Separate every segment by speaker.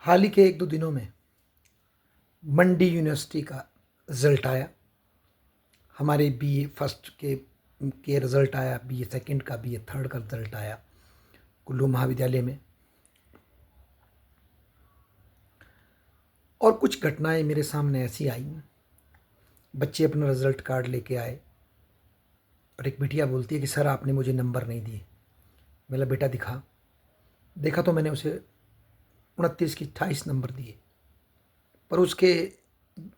Speaker 1: हाल ही के 1-2 दिनों में मंडी यूनिवर्सिटी का रिज़ल्ट आया। हमारे बीए फर्स्ट के रिज़ल्ट आया, बीए सेकंड का, बीए थर्ड का रिज़ल्ट आया कुल्लू महाविद्यालय में। और कुछ घटनाएं मेरे सामने ऐसी आई, बच्चे अपना रिज़ल्ट कार्ड लेके आए और एक बिटिया बोलती है कि सर आपने मुझे नंबर नहीं दिए। मेरा बेटा दिखा, देखा तो मैंने उसे 29 की 28 नंबर दिए, पर उसके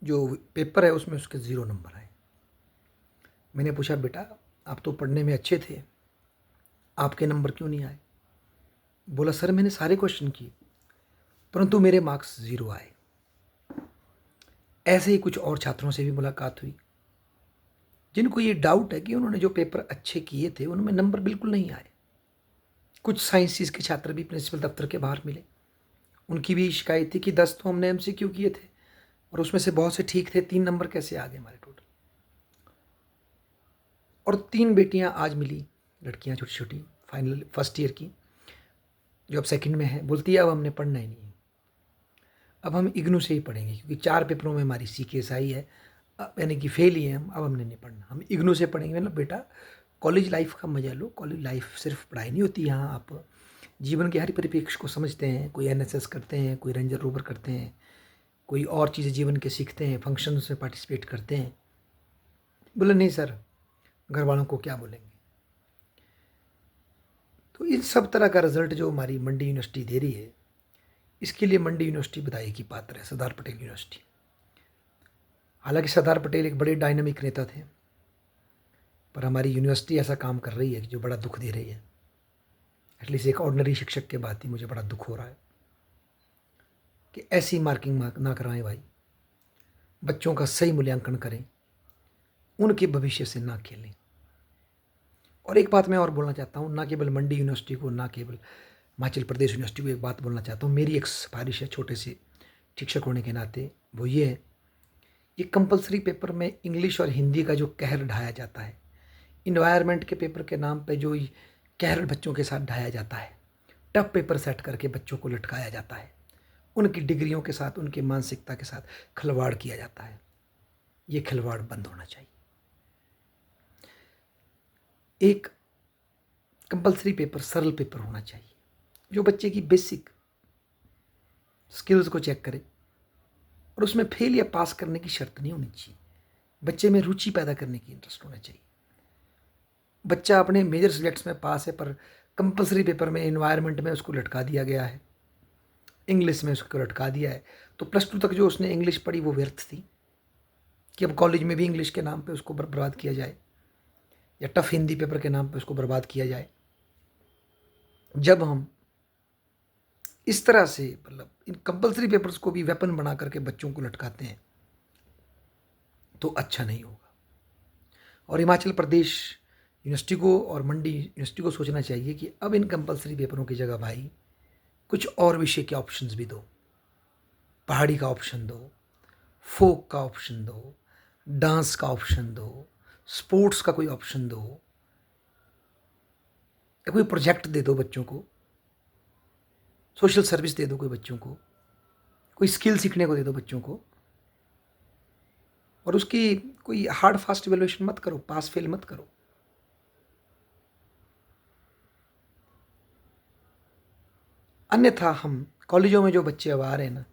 Speaker 1: जो पेपर है उसमें उसके 0 नंबर आए। मैंने पूछा बेटा आप तो पढ़ने में अच्छे थे, आपके नंबर क्यों नहीं आए? बोला सर मैंने सारे क्वेश्चन किए परंतु मेरे मार्क्स 0 आए। ऐसे ही कुछ और छात्रों से भी मुलाकात हुई जिनको ये डाउट है कि उन्होंने जो पेपर अच्छे किए थे उनमें नंबर बिल्कुल नहीं आए। कुछ साइंसिस के छात्र भी प्रिंसिपल दफ्तर के बाहर मिले, उनकी भी शिकायत थी कि 10 तो हमने MCQ किए थे और उसमें से बहुत से ठीक थे, 3 नंबर कैसे आ गए हमारे टोटल। और 3 बेटियां आज मिली, लड़कियां छोटी छोटी, फाइनल फर्स्ट ईयर की, जो अब सेकंड में है। बोलती है अब हमने पढ़ना ही नहीं है, अब हम इग्नू से ही पढ़ेंगे क्योंकि 4 पेपरों में हमारी CKS आई है, यानी कि फेल ही है हम, अब हमने नहीं पढ़ना, हम इग्नू से पढ़ेंगे। मतलब बेटा कॉलेज लाइफ का मजा लो, कॉलेज लाइफ सिर्फ पढ़ाई नहीं होती, यहाँ आप जीवन के हर परिप्रेक्ष्य को समझते हैं। कोई NSS करते हैं, कोई रेंजर रोवर करते हैं, कोई और चीज़ें जीवन के सीखते हैं, फंक्शंस में पार्टिसिपेट करते हैं। बोले नहीं सर, घर वालों को क्या बोलेंगे। तो इन सब तरह का रिजल्ट जो हमारी मंडी यूनिवर्सिटी दे रही है, इसके लिए मंडी यूनिवर्सिटी बधाई की पात्र है, सरदार पटेल यूनिवर्सिटी। हालांकि सरदार पटेल एक बड़े डायनामिक नेता थे, पर हमारी यूनिवर्सिटी ऐसा काम कर रही है कि जो बड़ा दुख दे रही है। एटलीस्ट एक ऑर्डिनरी शिक्षक के बाद ही मुझे बड़ा दुख हो रहा है कि ऐसी मार्किंग ना कराएं भाई, बच्चों का सही मूल्यांकन करें, उनके भविष्य से ना खेलें। और एक बात मैं और बोलना चाहता हूँ, ना केवल मंडी यूनिवर्सिटी को, ना केवल हिमाचल प्रदेश यूनिवर्सिटी को, एक बात बोलना चाहता हूँ। मेरी एक सिफारिश है छोटे से शिक्षक होने के नाते, वो ये है, ये कंपलसरी पेपर में इंग्लिश और हिंदी का जो कहर ढाया जाता है, इन्वायरमेंट के पेपर के नाम पे जो कहर बच्चों के साथ ढाया जाता है, टफ पेपर सेट करके बच्चों को लटकाया जाता है, उनकी डिग्रियों के साथ, उनकी मानसिकता के साथ खिलवाड़ किया जाता है, ये खिलवाड़ बंद होना चाहिए। एक कंपलसरी पेपर सरल पेपर होना चाहिए जो बच्चे की बेसिक स्किल्स को चेक करे, और उसमें फेल या पास करने की शर्त नहीं होनी चाहिए। बच्चे में रुचि पैदा करने की इंटरेस्ट होना चाहिए। बच्चा अपने मेजर सब्जेक्ट्स में पास है पर कंपलसरी पेपर में एनवायरनमेंट में उसको लटका दिया गया है, इंग्लिश में उसको लटका दिया है, तो +2 तक जो उसने इंग्लिश पढ़ी वो व्यर्थ थी कि अब कॉलेज में भी इंग्लिश के नाम पे उसको बर्बाद किया जाए या टफ हिंदी पेपर के नाम पे उसको बर्बाद किया जाए। जब हम इस तरह से मतलब इन कंपलसरी पेपर्स को भी वेपन बना करके बच्चों को लटकाते हैं तो अच्छा नहीं होगा। और हिमाचल प्रदेश यूनिवर्सिटी को और मंडी यूनिवर्सिटी को सोचना चाहिए कि अब इन कंपलसरी पेपरों की जगह भाई कुछ और विषय के ऑप्शंस भी दो। पहाड़ी का ऑप्शन दो, फोक का ऑप्शन दो, डांस का ऑप्शन दो, स्पोर्ट्स का कोई ऑप्शन दो, या कोई प्रोजेक्ट दे दो बच्चों को, सोशल सर्विस दे दो कोई बच्चों को, कोई स्किल सीखने को दे दो बच्चों को। और उसकी कोई हार्ड फास्ट इवेल्युएशन मत करो, पास फेल मत करो। अन्यथा हम कॉलेजों में जो बच्चे अब आ रहे हैं ना,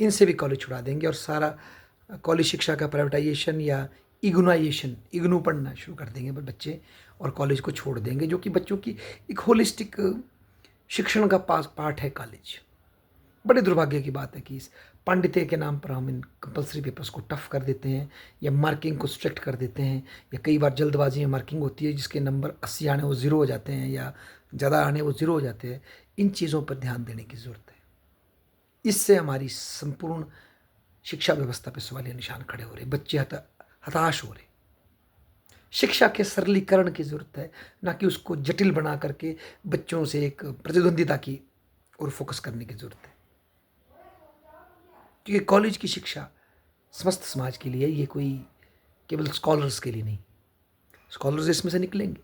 Speaker 1: इनसे भी कॉलेज छुड़ा देंगे और सारा कॉलेज शिक्षा का प्राइवेटाइजेशन या इग्नूआइजेशन, इग्नू पढ़ना शुरू कर देंगे बच्चे और कॉलेज को छोड़ देंगे, जो कि बच्चों की एक होलिस्टिक शिक्षण का पार्ट है कॉलेज। बड़े दुर्भाग्य की बात है कि इस पांडित्य के नाम पर हम इन कंपलसरी पेपर्स को टफ कर देते हैं या मार्किंग को स्ट्रिक्ट कर देते हैं, या कई बार जल्दबाजी में मार्किंग होती है जिसके नंबर 80 आने वो 0 हो जाते हैं या ज़्यादा आने वो 0 हो जाते हैं। इन चीज़ों पर ध्यान देने की ज़रूरत है। इससे हमारी संपूर्ण शिक्षा व्यवस्था पर सवालिया निशान खड़े हो रहे, बच्चे हताश हो रहे। शिक्षा के सरलीकरण की ज़रूरत है, ना कि उसको जटिल बना करके बच्चों से एक प्रतिद्वंदिता की ओर फोकस करने की ज़रूरत है। क्योंकि कॉलेज की शिक्षा समस्त समाज के लिए, ये कोई केवल स्कॉलर्स के लिए नहीं। स्कॉलर्स इसमें से निकलेंगे,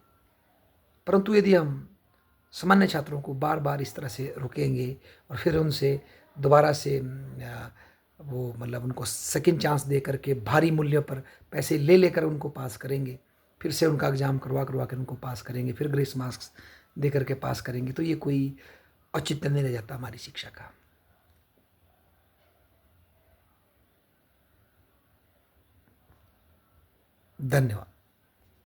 Speaker 1: परंतु यदि हम सामान्य छात्रों को बार बार इस तरह से रोकेंगे और फिर उनसे दोबारा से वो मतलब उनको सेकंड चांस दे करके भारी मूल्य पर पैसे ले लेकर उनको पास करेंगे, फिर से उनका एग्ज़ाम करवा के उनको पास करेंगे, फिर ग्रेस मार्क्स दे करके पास करेंगे, तो ये कोई औचित्य नहीं रह जाता हमारी शिक्षा का। धन्यवाद।